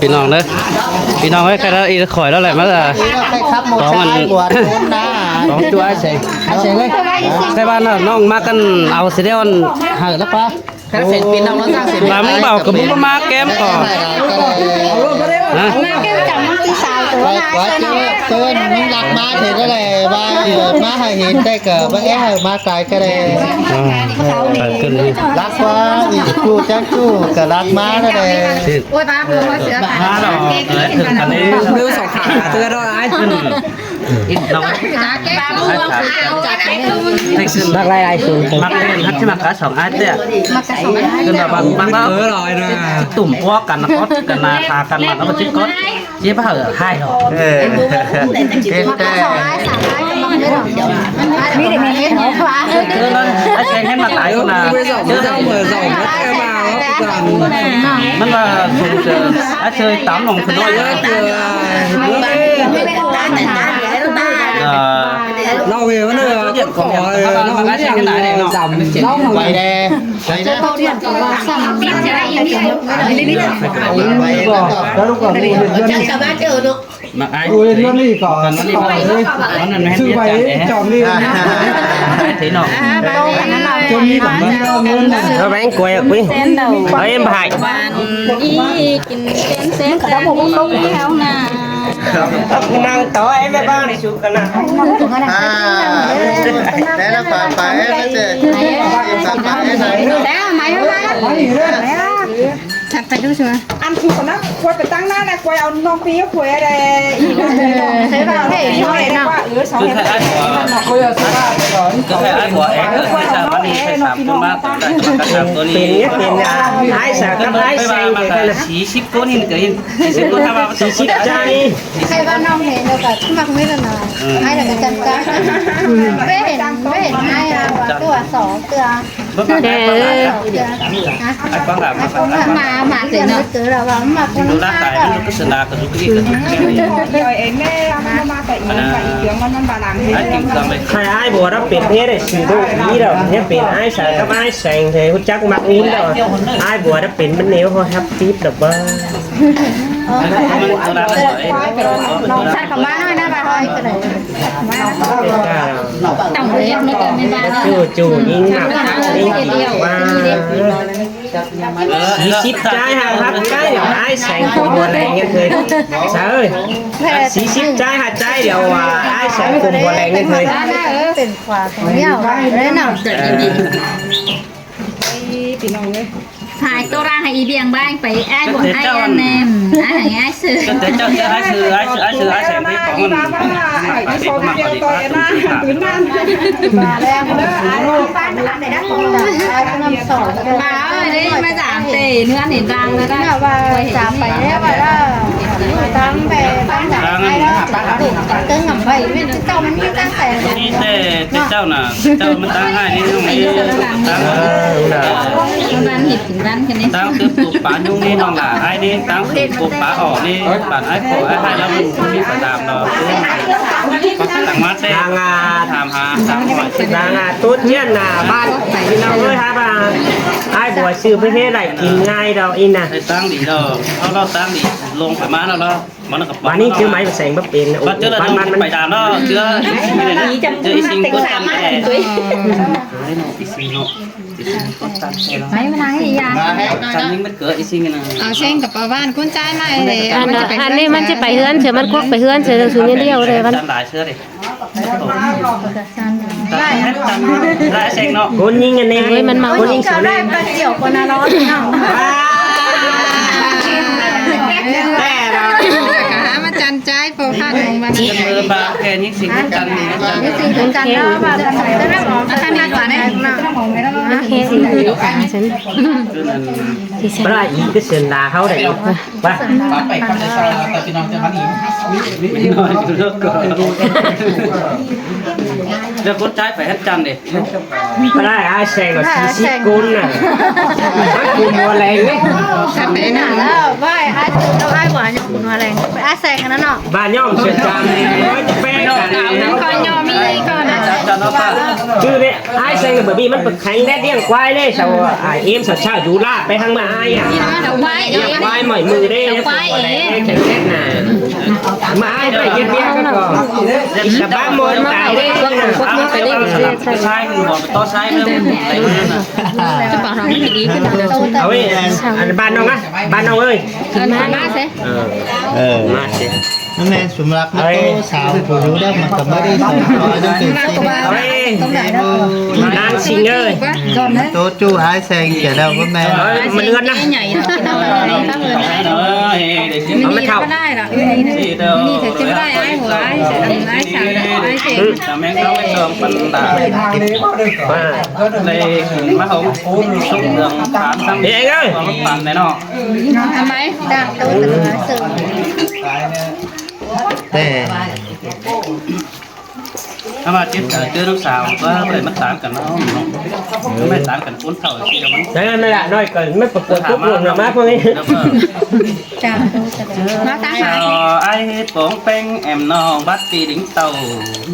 พี่น้องเด้อพี่น้องเฮ้ยใครได้อีข่อยแล้วแหละมาละสองมันสองตัวไอ้เสงเลยใช่บ้านน่ะน้องมากันเอาเสียเดียวหาแล้วปะแค่เสร็จปีน้องแล้วสร้างเสร็จมามึงเบากับมึงมาแก้มก่อนนะมาแก้มจับมันตีสาวตัวนะเตือนมึงรักมาถึงก็เลยว่ามาให้เห็นได้เกิดว่ามาไกลก็เลยรักว่าอีกจู้จังจู้ก็รักมาก็เลยโอ้ยป้าผมว่าเสือมาดอกอันนี้มือสองขาเตือนร้อยอินน้องป้าผมว่าจับให้ขึ้นมักไล่ขึ้นมักเล่นฮัทใช่ไหมคะสองอันเนี่ยขึ้นแบบบางแล้วตุ่มพวกกันนะก็กันนาทากันมาแล้วก็จิ๊กก็เจี๊ยบเหอะให้หรอเแต่สองไม้สามไม้จะมองได้หรอเดี๋ยวมีเด็กมีเห็นหัวฟ้าเจอเลยไอ้เชงให้มาตายคนน่ะเจอเมื่อสองนัดมามันว่าคุณเจอไอ้เชยตามหลงคนน้อยเยอะเจอเราเวมันเลยขอเราไม่ใช่ไหนเนี่ยจำเราไปแดงไปแดงแล้วลูกก่อนดูเรื่องนี้ชาวบ้านเจอลูกดูเรื่องนี้ก่อนนั่นไม่ให้ ซื้อไปจอมนี่thấy nó cho đi bằng nó bán quay à quý thấy em bài y kinh sen cả một công theo nè năng tỏ em với ba này xuống cái nào đấy là phải nó sẽ đấy mày chặt tay đứa chưa ăn thì còn nó quay phải tăng na này quay ông non phía quay đây thế vào thế nói nào cứ thấy ai của em cứ sao bạn đi phải làm con ba tao đây các làm tôi đi tiền hái sạc các hái xanh mà là xí xíp cố nhìn cái xí xíp cố tham gia xí xíp traiใครบ้านน้องเห็นแล้วก็มักไม่ละหน่อยให้แล้วก็จัดการไม่เห็นให้ตัวสองตัวmà thì nó tự là mà con nó tại nó cứ sờ đà cái cái rồi em mẹ mà phải chuyện con bà làm hai ai bùa đó biệt thế để sử dụng ý đâu thế biệt ai sợ các ai sành thì hút chắc mặc ý đâu ai bùa đó biệt bên nếu thôi hấp tiếp được ba saiของบ้านนะbà ơi cái này tổng hết nó còn bên ba chủ nhưng mà xí ship trái hai hấp cái điều ai sành cùng mùa này nghe cười sao ơi xí ship trái hai trái điều ai sành cùng mùa này nghe cườiเป็นขวาของเหี่ยวđấy nào thì nó nghe hai tô ra hay biếng bang phải ai của ai anh em ai ai xử để cho ai xử ai sẽ thấy có mình cái số video tôi em ăn tuyến ăn bà đem bán để đắt con là ai cũng làm sổ bà ơi đấy mà giảm tiền nữa thì tăng rồi đó bà giảm phải đấy bà đó tăng về tăng giảm hay đó tới ngầm vậy mới được tao mình tăng tiền đi thế cháu nè cháu mình tăng hai đi không tăng hiệpถึงร้านกันนี่ tăng tiếp tục bán nhung đi non là ai đi tăng tiếp tục bán ỏ đi bán ai khổ ai hay lắm mình phải làm nó có thằng mắt đấy thảm hà tốt nhất là ban phải nào ơi ha bà ai bùa sư với thế này kiếm ngay đâu in nè tăng đi rồi nó tăng đi lông phải má nó mà nó gặp bán đi chứ máy sành bắp tiền bắt chứ là nó phải đàn nó chưa chưa sinh có tăng này mấy cái này gì à tăng những mất cửa sinh cái nào senกับบ้านคุณใจไหมเลยอันนี้มันจะไปเฮือนเสือมันควกไปเฮือนเสือสูงเดียวเลยมัน tăng đại sữa đi lại sen nó con nhìn anh em mình màu con nhìn sầu đây ba triệu con nó nói nào cả mà chăn trái phô phátของมัน ba kè những sinh tăngนี่สิ่งที่กันแล้วว่าจะได้บอกท่านมาก่อนได้ แค่สิฉันที่ฉัน bữa nay cái sườn đà hấu đây ba phải không để sao tại vì nóจะมันอีกน้อยคือเลิกก่อนเดี๋ยวคนใจไปให้จันดิ bữa nay ai sành là xí xí côn nè bắt cùng mùa lạnh ấy จะไปไหนแล้วว่าไอ้ตัวไอ้หวานอย่างคุณว่า อะไรอาแสงนั้นเนาะ บ้านย่อมเสียจานจะแป้งกัน ก่อนยอมมีก่อนนะ ชื่อเนี่ยไอ้เซงกับบีมันเป็นแข็งแน่เดี้ยงควายเลยชาวไอ้เอ็มสัตว์ชาดูลาไปทางมาไอ้อะ เดี๋ยวควายเอง ควายหม่อยมือได้แข็งแน่น่ะมาไอ้ไปเย็นเบี้ยก็ก่อนแต่บ้านมนตายได้ก็ใช่คือบอกต่อใช้เรื่องอะไรนั่นน่ะ จะบอกเราไม่ดีขึ้นเลย เอาไว้อันบ้านน้องนะบ้านน้องเอ้ย มาสิ มาสิ นั่นแหละสำหรับนักโตสาวผู้รู้ได้มันก็ไม่ได้สอนน้อยต้องเป็นสิ่ง เอาไว้นานสิงเอ้ย โตจูไอ้แซงเกี่ยวแล้วก็แม่ มันเลือนนะ ใหญ่นะตั้งเลยตั้งเลย เอาไม่เท่า ก็ได้หรอนี่ถึงจะไม่ได้ไอ้หัวไอ้เสร็จไอ้สาวไอ้เสร็จ แม่เขาไปส่งปันตาเลยมาเขาส่งเรื่องถามซ้ำ เองเอ้ย ของปั่นแน่นอน ทำไมดังตัวตึงสื่อ แต่ ถ้ามาเจ็บเจอน้องสาวก็เลยมาตามกันเนาะไม่ตามกันคุ้นเท่าที่มัน ใช่ไหมล่ะน้อยก่อนไม่ประกวดทุกคนหรอกมาพวกนี้ จังตัวตึงมาตั้ง chào ai bóng beng em non bắt đi đỉnh tàu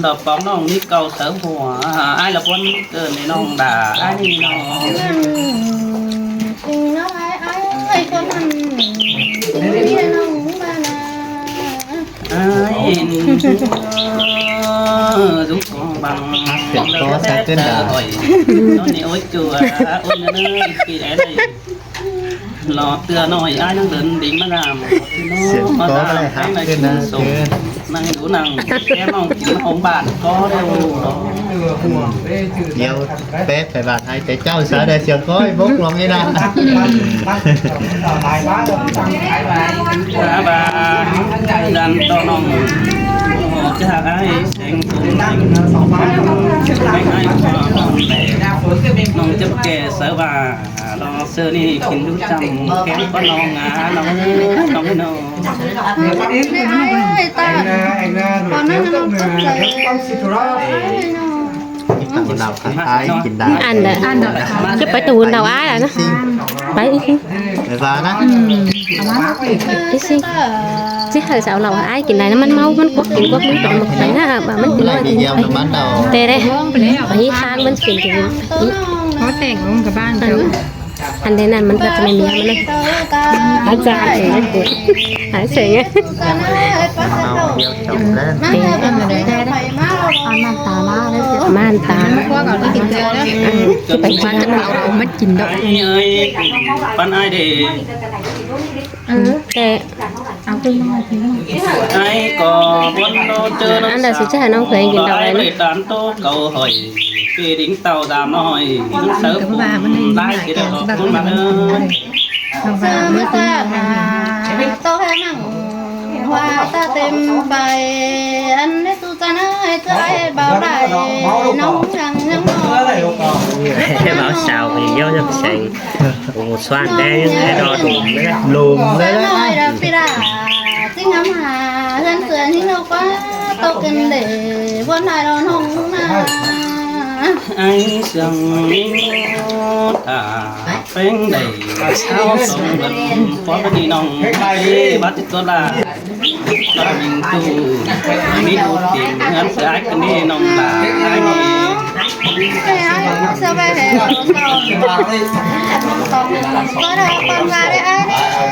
đập bóng non ní cầu sớm hùa ai là quân cơn này non đà ai đi non น้องไอ้คนนั้นนี่น้องมานะ ai giúp con bằng nó này ôi chùa ôi nơi kỳ đấy đây lọ tựa nồi ai đang đến đỉnh mà làm nó mà làm cái này cũng sủng năng đủ năng em mong chỉ ông bạn có đâu đó เดี๋ยวเป๊ะไปบาดให้แต่เจ้าสาได้เสียงก้อยบกลงนี่นะ bà đàn to nòng cha ai sen cùng anh ai nòng chấp kè sợ bà lo sơ ni kín đu chăm kém có nòng nòng nòngไอ้ตาคนนั้นน้องตึงเลย ต่างดาวคล้ายกินได้ อันเด้อจะไปตูนดาวอ้ายอ่ะนะไปอีก ไฟฟ้านะ อีสิสิหาสาวเราอ้ายกินได้นะมันเมามันกวกกินกวกมันเป็นหมกไปนะบ่มันกิน อะไรที่เยี่ยมน้ำมันเรา เตะเด้ไปทางมันกินกิน เขาแต่งลงกับบ้าน อันนั้นมันก็จะไม่มีมันเลยอาจารย์เองหายเสียง เอาเยี่ยมจบแล้ว ม่านตา พวกเราได้กินเกลือแล้ว ไปบ้านเรา มันกินดอก ai ơi bạn ai để แต่ เอาขึ้นมาทีนี้ ai có muốn nó chơi nó อันเดอร์สิจะให้น้องเคยกินดอกอะไร ai นะ để tán tô cầu hỏi về đỉnh tàu giảm nói nó sớm lại thì đâu cũng bạn ơi เมื่อกี้โตให้นั่งว่าตาเต็มใบอันนี้สุจนะให้ใจเบาได้น้องยังน้อย bảo sao thì vô nhập sành xoan đen cái đo đùm đấy ลุมเลย น้อยดับปีดาจิ้งน้ำหาเพื่อนเสือที่เราก็ตกกันเลยวันไหนเราหงมา ai rằng ta phèn đầy sao sông gần có cái gì nòng bắt tôi là mình tu mi tu tìm ngắn sai cái này nòng là ai đi สบายแหงก็ได้คนมาได้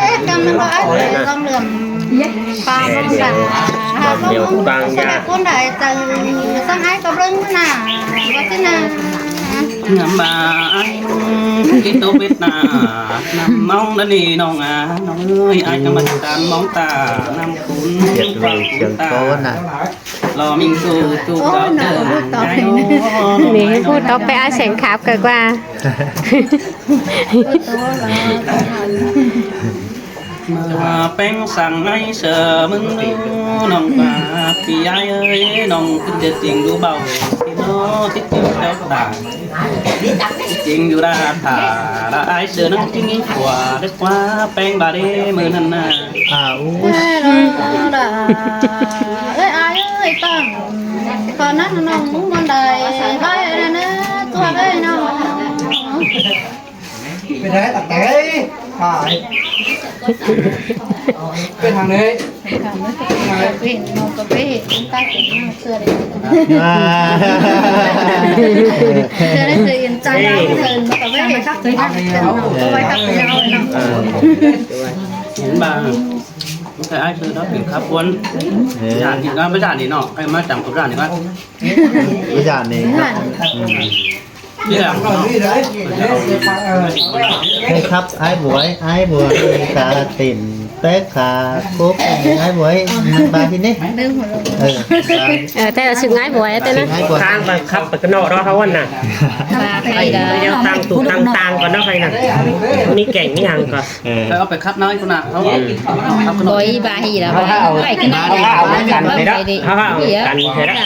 ไอ้กำลังว่าไอ้ต้องเหลื่อมปลาต้องด่าหากต้องสบายคนใดจะสังไอ้กับเรื่องหน้าว่าที่น่ะ ngắm bà anh cái tô biết nà nằm mong đã đi nòng nòng ơi ai cho mặt tan mong ta nằm cún เจ็ดเลยเสียงโตน่ะ lo mình tu đó trời นี่พูดต่อไปอาเสียงขาบเกิดกว่า mà bén sang nay sợ mừng nòng bà vì ai ơi nòng kinh tế tiền đủ bầu thì nó thích chịu đau đà tiền dù ra thả là ai sợ nó chính ý của đất quá bén bà đi mừng năn à อ้าวอุ้ย เอ้ยอายเอ้ยตั้งตอนนั้นน้องมันได้ไล่นะนะตัวเอ้ยน้อง ไปได้ตักเต้ เป็นทางนี้ เห็นมองกระเบ้ต้องใต้ถึงเสื้อเลย อ่า เสื้อได้เสื้อยันใจเราเดินมากระเบ้ครับเสื้อเอาไว้ครับเสื้อเอาเนาะ เห็นบ้างแต่ไอ้คือเราเป็นครับวนจานที่เราไม่จานนี่เนาะไอ้มาจำกับจานนี่ก็ วิจารณ์นี่ นี่แหละ ให้ครับไอ้บวยตาติ่นเป๊กขาปุ๊บไอ้บวยนักบาที่นี่ ดึงหัวลง แต่สึกง่ายบ่อยแต่นะ ไอ้บวย ทางไปขับไปกันนอกรอเขาวันน่ะ มาใคร เดี๋ยวตั้งตูตั้งก่อนเนาะใครน่ะนี่เก่งนี่ยังก่อน แล้วเอาไปคัดน้อยคนน่ะเขาครับขนม บอยบาฮีแล้วไปกันนะ เอากันเลยเนาะเอากันเลยเนาะ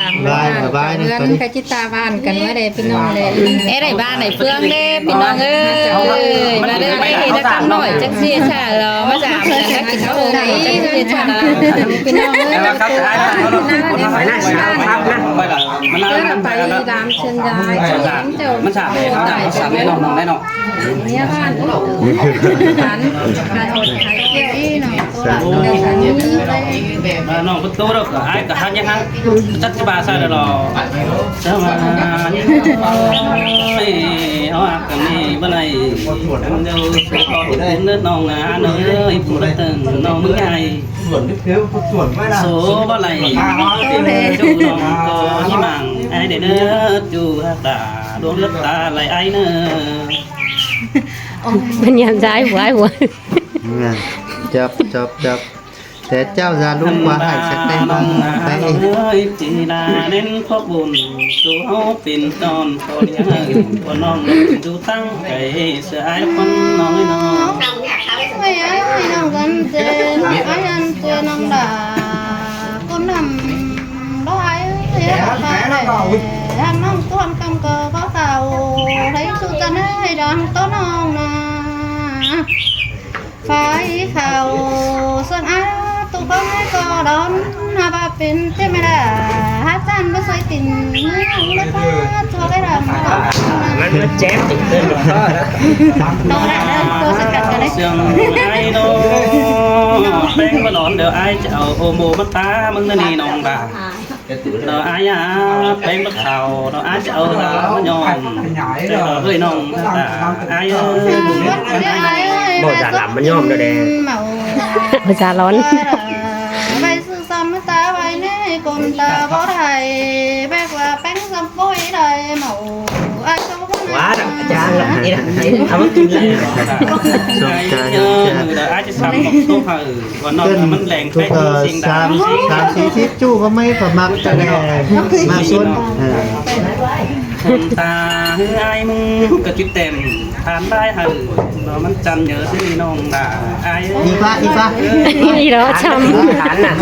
บายนี่ เพื่อน ตัวนี้ ขจิตาบ้านกันว่าได้พี่น้องเลยเอ้ได้บ้านไหนเฟืองเด้พี่น้องเอ้ยมาได้ไปเห็นกันหน่อยจักเสียชาเรามาจากกันนะกินข้าวไหนจักเสียชาพี่น้องเอ้ย แล้วครับไอ้เขาเราคนทำ ไปนะครับนะ ไปละมันน่ามัน ไป ไป ดามเชิญยาย มันฉาบเลยครับฉาบแน่นอนแน่นอน เนี่ยบ้านขันการอดขายเกี่ยวอีหน่อยตัวหลังขันยืดเลย น้องประตูเราไอ้กับฮันยังฮันจัดที่บ้านใส่เดี๋ยวรอเจ้ามาเอากันนี่เมื่อไรเดี๋ยวจะขอเห็นเนื้อน้องนะเนื้อผู้รักตึงน้องมึงใหญ่โซ่บ่ไหลจูน้องก็ที่มังไอ้เด็กเนื้อจูตาดวงเลือดตาไหลไอ้เนื้อ มันยามใจบ่อยบ่อย จับแต่เจ้าจะรู้ว่าให้สักได้บ้างไปเอง จีนาเน้นพบบุญดูเขาเป็นนอนพอเลี้ยงพอน้องดูตั้งใจเสียไอ้คนน้อยน้อง ไม่ไอ้น้องกันเจนไอ้ยันตัวน้องด่าคนทำร้อยเสียไปทำน้องต้นกำเกอก็เก่าthấy su taให้ดังต้นน้องนะไฟเข่าส่วนอ้าตุกให้ก็ดอนหาบาเป็นเต็มไม่ได้หาจันไม่ใส่ติ่นเนื้อแล้วก็ชัวร์ได้ดำ มันเจ็บติดเกินหรอกก็นะ โตได้ตัวสกัดกันได้ เสียงไอ้โนแป้งมาหลอนเดี๋ยวไอ้จะเอาโอโมมาตามึงนั่นนี่น้องด่าเดี๋ยวไอ้อะแป้งมะขาวเดี๋ยวไอ้จะเอาตามาย้อนเดี๋ยวเฮ้ยน้องด่าไอ้เอ้ยบุญมันไอ้น้อง บ่จะหลับมันย่อมเด้อแดง ภาษาร้อน ไปซื้อซ้ำตาไว้ในคนตาบ่ไทยแบกว่าแป้งซ้ำปุ้ยได้เหมาไอ้ก็บ่ ว้าดักอาจารย์ละนี่นะทำมากินเลย ไอ้เยอะเดี๋ยวไอ้จะซ้ำกับตัวเผือวันนอกมันแรงแป้งจริงด่า 3-4ทิศจู้ก็ไม่ประมักจะได้มาสุด ตาไอ้มึงกระจุดเต็มทานได้หรือเรามันจำเยอะสิน้องด่าไอ้ อีฟ้า นี่เหรอช้ำ ฐานน่ะ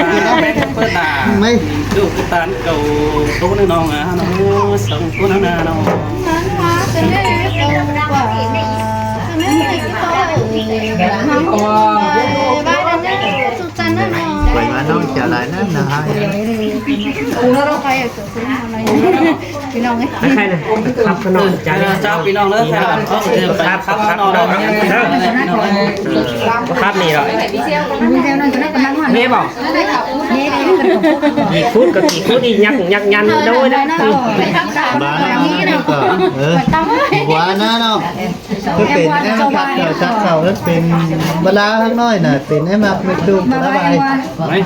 แป้งเปิดด่า ไม่ ดูกุตานเก่าตัวน้องอ่ะน้องส่งตัวน้าน้อง นั้นมาเป็นเด็กเก่ากว่าเป็นเด็กที่โตห้องบ้านนั้นสุดจันนั่น ไว้มาน้องจะหลายนั่นนะฮะ กูแล้วเราใครจะซื้ออะไรพี่น้องไง ใครน่ะขับขนมจาน เจ้าพี่น้องเลิกครับเขาเดินไปครับนอนแล้ว ครับนี่เหรอ มีเซลนั่นก็ได้กำลังหัน นี่บอก นี่ได้กัน กี่ฟุตกับกี่ฟุตอียันโดยนะ บ้านนี่ก็หัวนะเนาะคือเป็นแอมพักเก่าชักเก่าแล้วเป็นเวลาข้างน้อยน่ะเป็นให้มักไม่ดูระบาย ไม่